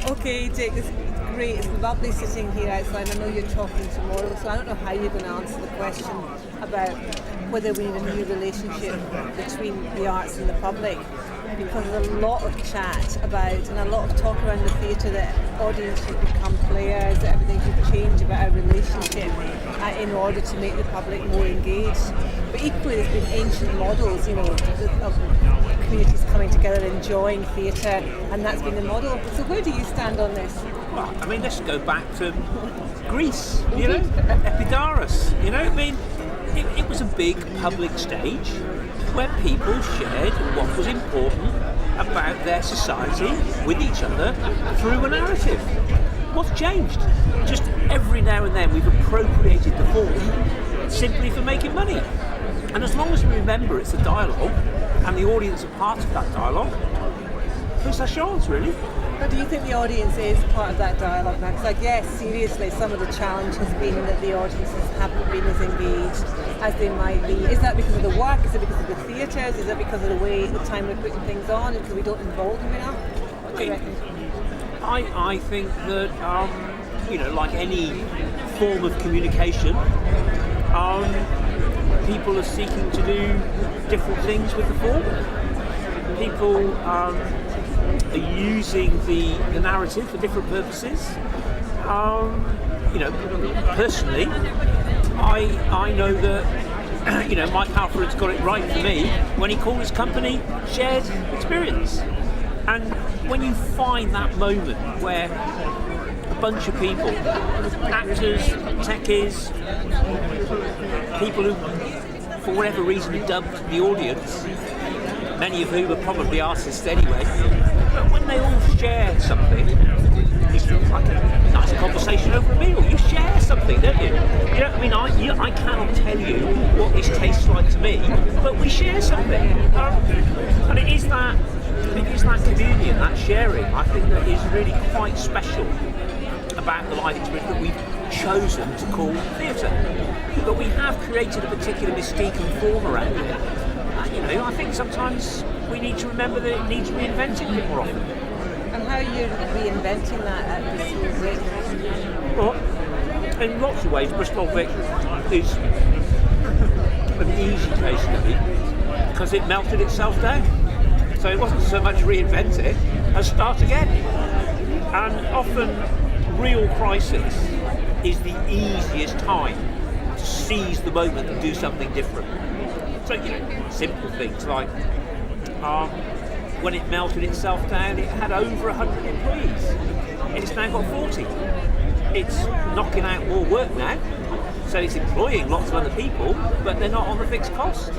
Okay, Jake, it's great. It's lovely sitting here outside. I know you're talking tomorrow, so I don't know how you're going to answer the question about whether we need a new relationship between the arts and the public. Because there's a lot of chat about and a lot of talk around the theatre that audience should become players, that everything should change about our relationship in order to make the public more engaged. But equally, there's been ancient models, of communities coming together, enjoying theatre, and that's been the model. So where do you stand on this? Well, I mean, let's go back to Greece, Epidaurus, it was a big public stage where people shared what was important about their society with each other through a narrative. What's changed? Just every now and then we've appropriated the form simply for making money. And as long as we remember it's a dialogue and the audience are part of that dialogue, it's our chance, really. But do you think the audience is part of that dialogue now? Because I guess, seriously, some of the challenge has been that the audiences haven't been as engaged as they might be. Is that because of the work? Is it because of the theatres? Is it because of the time we're putting things on? Because we don't involve them enough? What do you reckon? I think that, like any form of communication, people are seeking to do different things with the form. People are using the narrative for different purposes. Personally, I know that Mike Halford's got it right for me when he called his company Shared Experience. And when you find that moment where a bunch of people, actors, techies, people who for whatever reason are dubbed the audience, many of whom are probably artists anyway, but when they all share something, it's like a nice conversation over a meal. You share something, don't you? I cannot tell you what this tastes like to me, but we share something. And it is that communion, that sharing, I think that is really quite special about the live experience that we've chosen to call theatre. But we have created a particular mystique and form around it. I think sometimes we need to remember that it needs reinventing a bit more often. And how are you reinventing that at this Vic? Well, in lots of ways, Bristol Vic is an easy case study because it melted itself down. So it wasn't so much reinvent it as start again. And often, real crisis is the easiest time to seize the moment and do something different. So, simple things like when it melted itself down, it had over 100 employees. It's now got 40. It's knocking out more work now, so it's employing lots of other people, but they're not on the fixed cost.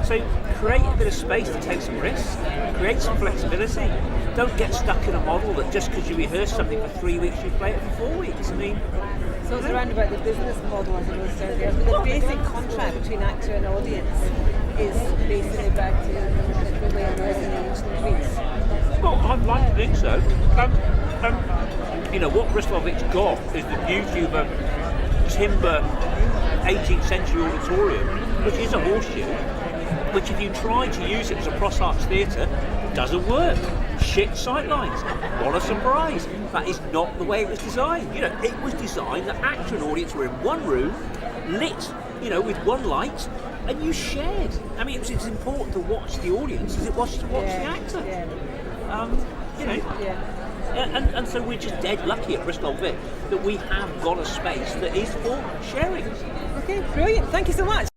So create a bit of space to take some risks, create some flexibility. Don't get stuck in a model that just because you rehearse something for 3 weeks, you play it for 4 weeks. So it's around about the business model, as I was earlier. The basic contract between actor and audience is basically back to the way it was in the ancient Greece. Well, I'd like to think so. What Bristol Vic's got is the beauty of a timber 18th century auditorium, which is a horseshoe, which if you try to use it as a cross-arts theatre, doesn't work. Shit sightlines. What a surprise. That is not the way it was designed. It was designed that actor and audience were in one room, lit, with one light, and you shared. It's important to watch the audience as it was to watch the actor. And so we're just dead lucky at Bristol Vic that we have got a space that is for sharing. Okay, brilliant. Thank you so much.